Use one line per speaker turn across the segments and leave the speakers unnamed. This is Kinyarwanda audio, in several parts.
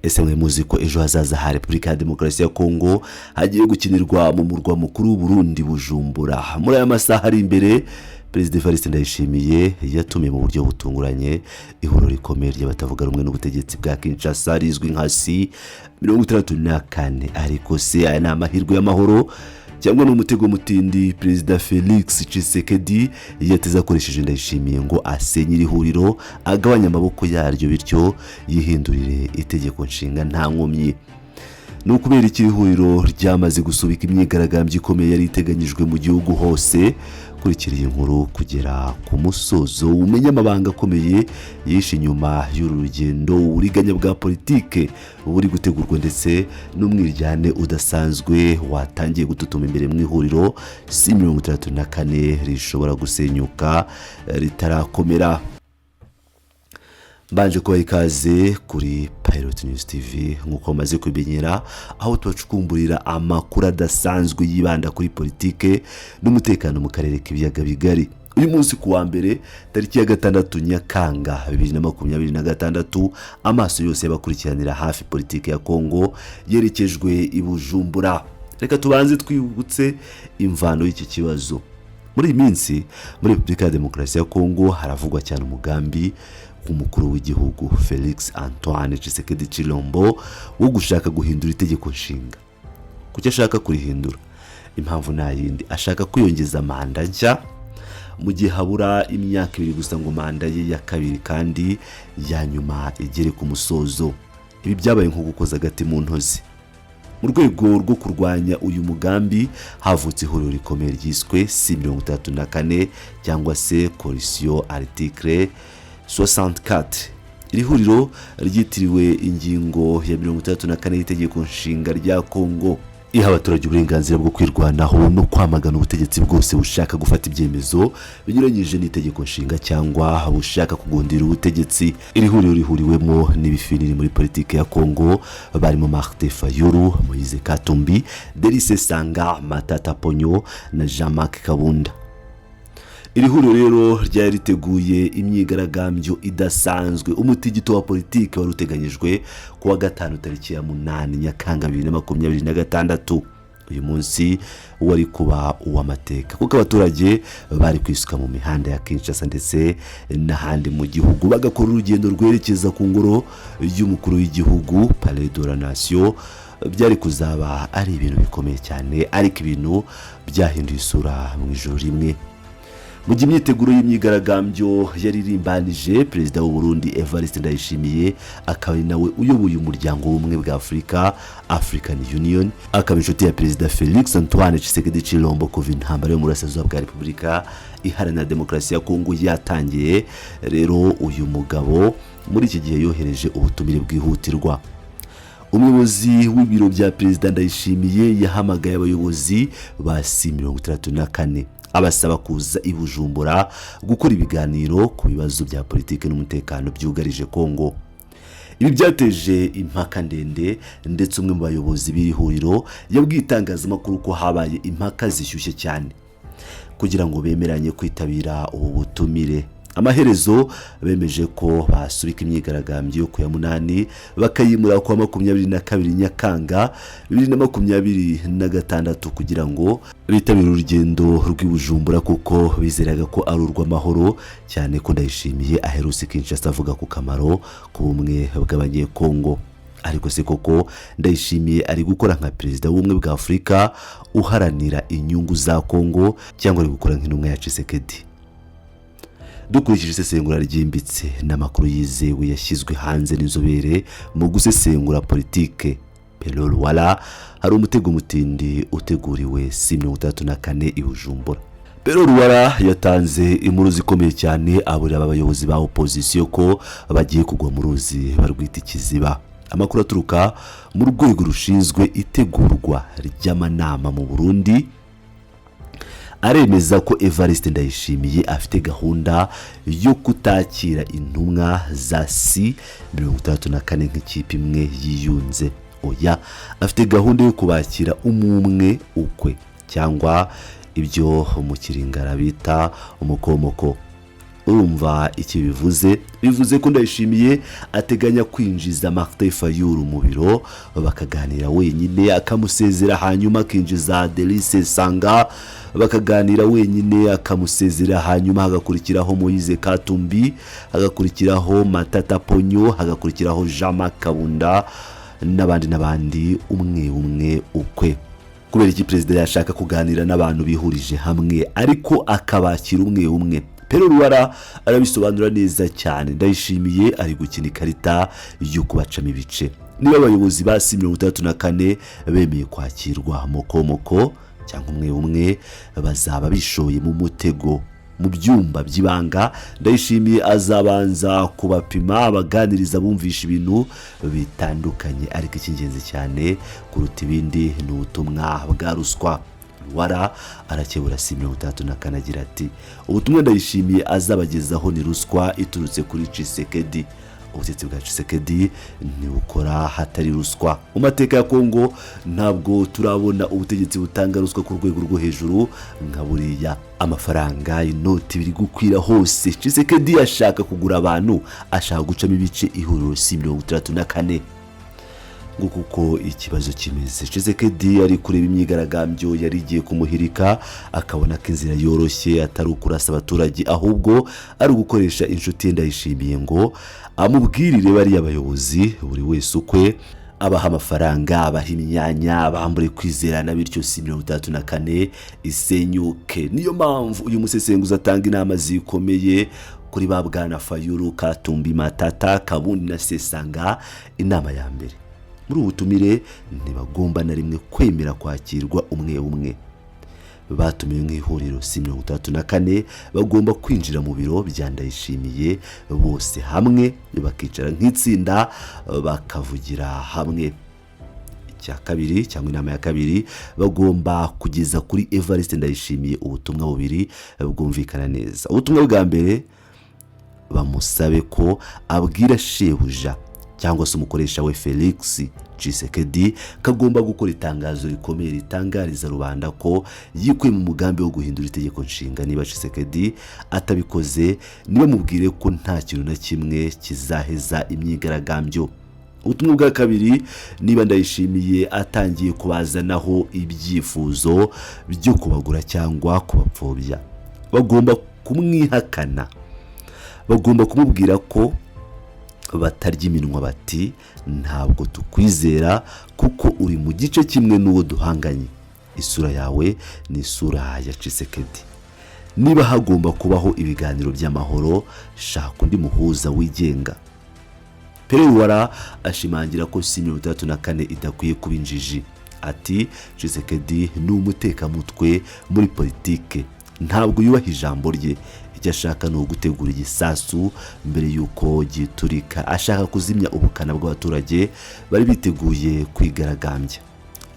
ese mwe muzi ko ejo hazaza ha Repubulika ya Demokarasi ya Kongo hagiye gukinirwa mu murwa mukuru w'u Burundi Bujumbura. Muri aya masaha ari imbere Perezida Evariste Ndayishimiye yatumiye mu buryo butunguranye ihuriro rikomeye ry'abatavuga rumwe n'ubutegetsi bwa Kinshasa rizwi nka C64, ariko se aya ni amahirwe y'amahoro cyangwa n'umutego mutindi Perezida Felix Tshisekedi yateze akoresheje Ndayishimiye ngo asenye iri huriro agabanya amaboko yaryo bityo yihindurire itegeko nshinga nta nkomyi? Nukubera iki huriro ryamaze gusubika imyigaragambyo ikomeye yari iteganyijwe mu gihugu hose. Kurikira iyi nkuru kugera ku musozo umenya amabanga akomeye yishe inyuma y'uru rugendo, uburiganya bwa politike buri gutegurwa ndetse n'umwiryane udasanzwe watangiye gututuma imbere mu ihuriro C64 rishobora gusenyuka ritarakomera. Mbanje kubaha ikaze kuri Pilot News TV nk'uko maze kubimenyera, aho tubacukumburira amakuru adasanzwe yibanda kuri politike n'umutekano mu karere k'ibiyaga bigari. Uyu munsi ku wa mbere tariki ya 6 Nyakanga 2026, amaso yose y'abakurikiranira hafi politike ya Kongo yerekejwe i Bujumbura. Reka tubanze twibutse imvano y'iki kibazo. Muri iyi minsi muri Repubulika ya Demokarasi ya Kongo haravugwa cyane umugambi umukuru w'igihugu Felix Antoine Tshisekedi Tshilombo wo gushaka guhindura itegeko nshinga. Kuki ashaka kurihindura? Impamvu nta yindi, ashaka kwiyongeza manda nshya mu gihe habura imyaka 2 gusa ngo manda ye ya kabiri kandi ya nyuma igere ku musozo. Ibi byabaye nko gukoza agati mu ntozi. Mu rwego rwo kurwanya uyu mugambi havutse ihuriro rikomeye ryiswe C64 cyangwa se Coalition Article 64. Iri huriro ryitiriwe ingingo ya 34 y'itegeko nshinga rya Kongo iha abaturage uburenganzira bwo kwirwanaho no kwamagana ubutegetsi bwose bushaka gufata ibyemezo binyuranyije n'itegeko nshinga cyangwa bushaka kugundira ubutegetsi. Iri huriro rihuriwemo n'ibifiniri muri politike ya Kongo barimo Martin Fayulu, Moise Katumbi, Delice Sanga, Matata Ponyo na Jean-Marc Kabunda. Iri huriro rero ryari riteguye imyigaragambyo idasanzwe, umutigito wa politike wari uteganyijwe ku wa 5 tariki ya 8 Nyakanga 2026. Uyu munsi wari kuba uw'amateka kuko abaturage bari kwisuka mu mihanda ya Kinshasa ndetse n'ahandi mu gihugu bagakora urugendo rwerekeza ku ngoro y'umukuru w'igihugu Palais de la Nation. Byari kuzaba ari ibintu bikomeye cyane, ariko ibintu byahinduye isura mu ijoro rimwe. Mu gihe imyiteguro y'imyigaragambyo yaririmbanije Perezida w'u Burundi Evariste Ndayishimiye akaba nawe uyoboye umuryango w'ubumwe bwa Afrika African Union, akaba inshuti ya Perezida Felix Antoine Tshisekedi Tshilombo kuva intambara yo mu burasirazuba bwa Repubulika Iharanira Demokarasi ya Kongo yatangiye. Rero uyu mugabo muri iki gihe yohereje ubutumire bwihutirwa. Umuyobozi w'ibiro bya Perezida Ndayishimiye yahamagaye abayobozi ba C64 abasaba kuza i Bujumbura gukora ibiganiro ku bibazo bya politike n'umutekano byugarije Kongo. Ibi byateje impaka ndende ndetse umwe mu bayobozi b'ihuriro yabwiye itangazamakuru ko habaye impaka zishyushye cyane kugira ngo bemeranye kwitabira ubu butumire. Amaherezo bemeje ko basubika imyigaragambyo yo ku ya 8 bakayimura kwa 22 Nyakanga 2026 kugira ngo bitabire urugendo rw'ibujumbura kuko bizeraga ko ari urw'amahoro cyane ko Ndayishimiye aherutse Kinshasa avuga ku kamaro k'ubumwe bw'abanyekongo. Ariko se koko Ndayishimiye ari gukora nka Perezida w'ubumwe bwa Afrika uharanira inyungu za Kongo cyangwa ari gukora nk'intumwa ya Tshisekedi? Dukurikije isesengura ryimbitse n'amakuru yizewe yashyizwe hanze n'inzobere mu gusesengura politike Pelol Wala, hari umutego mutindi uteguriwe C64 i Bujumbura. Pelol Wala yatanze inkuru zikomeye cyane aburira abayobozi ba opposition ko bagiye kugwa mu ruzi barwita ikiziba. Amakuru aturuka mu rwego rushinzwe itegurwa ry'amanama mu Burundi aremeza ko Evariste Ndayishimiye afite gahunda yo kutakira intumwa za C64 nk'ikipe imwe yiyunze. Oya, afite gahunda yo kubakira umwe ukwe cyangwa ibyo mu Kiringara bita umukomoko. urumva iki bivuze ko Ndayishimiye ateganya kwinjiza Martin Fayulu mu biro bakaganira wenyine, akamusezera hanyuma akinjiza Delice Sanga bakaganira wenyine, akamusezera hanyuma hagakurikiraho Moise Katumbi, hagakurikiraho Matata Ponyo, hagakurikiraho Jean-Marc Kabunda n'abandi umwe ukwe. Kubera iki perezida yashaka kuganira n'abantu bihurije hamwe ariko akabakira umwe. Pero Ruwara arabisobanura neza cyane. Ndayishimiye ari gukina ikarita yo kubacamo ibice. Niba abayobozi ba C64 bemeye kwakirwa mokomoko cyangwa umwe bazaba bishoye mu mutego mu byumba by'ibanga. Ndayishimiye azabanza kubapima abaganiriza bumvisha ibintu bitandukanye, ariko icy'ingenzi cyane kuruta ibindi ni ubutumwa bwa ruswa. Ruwara arakebura C64 agira ati ubutumwa Ndayishimiye azabagezaho ni ruswa iturutse kuri Tshisekedi. Ubutegetsi bwa Tshisekedi ntibukora hatari ruswa. Mu mateka ya Kongo ntabwo turabona ubutegetsi butanga ruswa ku rwego rwo hejuru nka buriya. Amafaranga inoti biri gukwira hose. Tshisekedi ashaka kugura abantu, ashaka gucamo ibice ihuriro C64. Nguko ikibazo kimeze. Tshisekedi ari kureba imyigaragambyo yari igiye kumuhirika, akabona ko inzira yoroshye atari ukurasa abaturage ahubwo ari gukoresha inshuti Ndayishimiye ngo amubwirire bari abayobozi buri wese ukwe, abaha amafaranga, abaha imyanya, bambure kwizerana, bityo C64 isenyuke. Niyo mpamvu uyu musesenguzi atanga inama zikomeye kuri ba Bwana Fayulu, Katumbi, Matata, Kabundi na Sesanga. Inama ya mbere, muri ubutumire ntibagomba na rimwe kwemera kwakirwa umwe. Batumiwe nk'ihuriro C64 bagomba kwinjira mu biro bya Ndayishimiye bose hamwe, bakicara nk'itsinda bakavugira hamwe. Icya kabiri cyangwa inama ya kabiri, bagomba kugeza kuri Evariste Ndayishimiye ubutumwa bubiri bwumvikana neza. Ubutumwa bwa mbere, bamusabe ko abwira shebuja cyangwa se umukoresha we Felix Tshisekedi kagomba gukora itangazo rikomeye ritangariza rubanda ko yikuye mu mugambi wo guhindura itegeko nshinga. Niba Tshisekedi atabikoze, niba mubwire ko nta kintu na kimwe kizaheza imyigaragambyo. Ubutumwa bwa kabiri, niba Ndayishimiye atangiye kubazanaho ibyifuzo byo kubagura cyangwa kubapfobya, bagomba kumwihakana, bagomba kumubwira ko batarya iminwa bati ntabwo tukwizera kuko uri mu gice kimwe n'uwo duhanganye. Isura yawe ni isura ya Tshisekedi. Niba hagomba kubaho ibiganiro by'amahoro, shaka undi muhuza wigenga. Pero Ruwara ashimangira ko C64 idakwiye kuba injiji. Ati Tshisekedi ni umutekamutwe muri politike, ntabwo yubaha ijambo rye. Icyo ashaka ni ugutegura igisasu mbere yuko giturika. Ashaka kuzimya ubukana bw'abaturage bari biteguye kwigaragambya.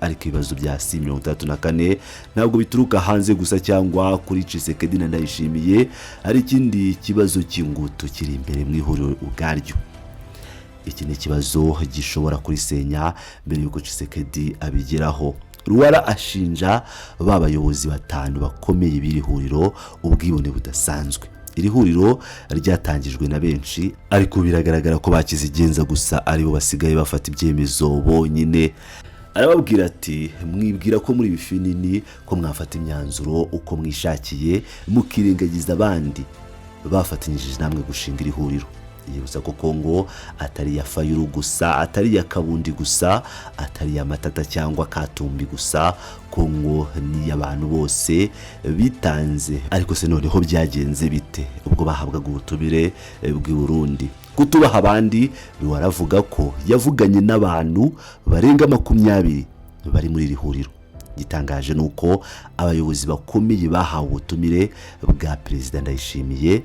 Ariko ibibazo bya C64 ntabwo bituruka hanze gusa cyangwa kuri Tshisekedi na Ndayishimiye. Hari ikindi kibazo cy'ingutu kiri imbere mu ihuriro ubwaryo. Iki ni ikibazo gishobora kurisenya mbere yuko Tshisekedi abigeraho. Ruwara ashinja babayobozi batanu bakomeye b'iri huriro ubwibone budasanzwe. Iri huriro ryatangijwe na benshi, ariko biragaragara ko bakizigenza gusa aribo basigaye bafata ibyemezo bonyine. Arababwira ati mwibwira ko muri bifinini ko mwafata imyanzuro uko mwishakiye mukirengagiza abandi bafatanyije namwe gushinga iri huriro. Yibutsa ko Kongo atari ya Fayulu gusa, atari ya Kabundi gusa, atari ya Matata cyangwa Katumbi gusa. Kongo ni y'abantu bose bitanze. Ariko se noneho byagenze bite ubwo bahabwaga ubutumire bw'i Burundi? Kutubaha abandi, baravuga ko yavuganye n'abantu barenga 20 bari muri iri huriro. Gitangaje nuko abayobozi bakomeye bahawe ubutumire bwa Perezida Ndayishimiye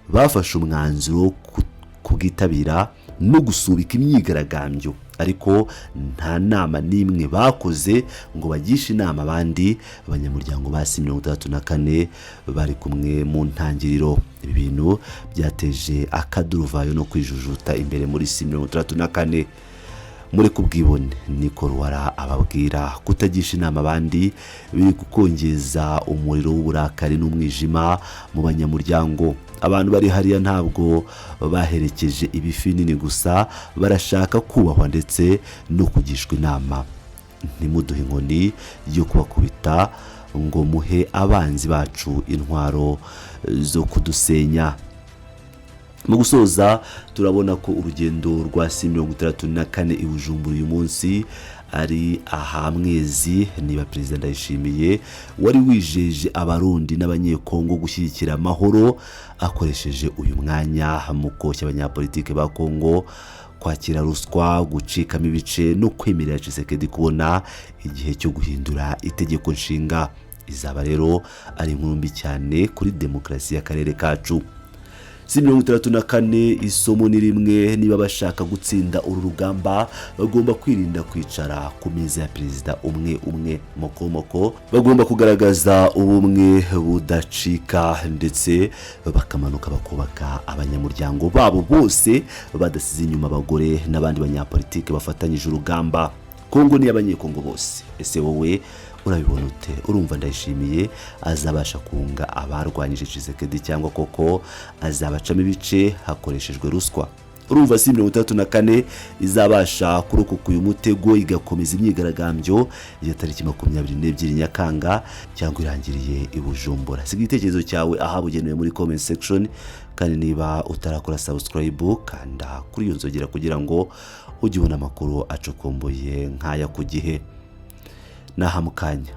bafashe umwanzuro kugitabira no gusubika imyigaragambyo, ariko nta nama n'imwe bakoze ngo bagishe inama abandi abanyamuryango ba C64 bari kumwe mu ntangiriro. Ibi bintu byateje akaduruvayo no kwijujuta imbere muri C64. Muri kubwibone niko Ruwara ababwira kutagisha inama abandi biri gukongeza umuriro w'uburakari n'umwijima mu banyamuryango. abantu bari hariya ntabwo baherekeje ibifi nini gusa, barashaka kubahwa ndetse no kugishwa inama. Ntimuduhe inkoni yo kubakubita ngo muhe abanzi bacu intwaro zo kudusenya. Mu gusoza turabona ko urugendo rwa C64 i Bujumbura uyu munsi ari ahamwezi. Niba Perezida Ndayishimiye wari wijeje abarundi n'abanyekongo gushyigikira amahoro akoresheje uyu mwanya mu koshya abanyapolitike ba Kongo, kwakira ruswa, gucikamo ibice no kwemerera Tshisekedi kubona igihe cyo guhindura itegeko nshinga, izaba rero ari inkuru mbi cyane kuri demokarasi y'akarere kacu. C64 isomo ni rimwe: niba bashaka gutsinda uru rugamba bagomba kwirinda kwicara ku meza ya perezida umwe mokomoko, bagomba kugaragaza ubumwe budacika ndetse bakamanuka bakubaka abanyamuryango babo bose badasize inyuma abagore n'abandi banyapolitike bafatanyije urugamba. Kongo ni abanyekongo bose. Ese wowe urabibona ute? Urumva Ndayishimiye azabasha kunga abarwanyije Tshisekedi cyangwa koko azabacamo ibice hakoreshejwe ruswa? Urumva C64 izabasha kurokoka uyu mutego igakomeza imyigaragambyo ya tariki 22 Nyakanga cyangwa irangiriye i Bujumbura? Siga igitekerezo cyawe ahabugenewe muri comment section, kandi niba utarakora subscribe kanda kuri iyo nzogera kugira ngo ujye ubona amakuru acokomboye nk'aya ku gihe. Nahamukanya.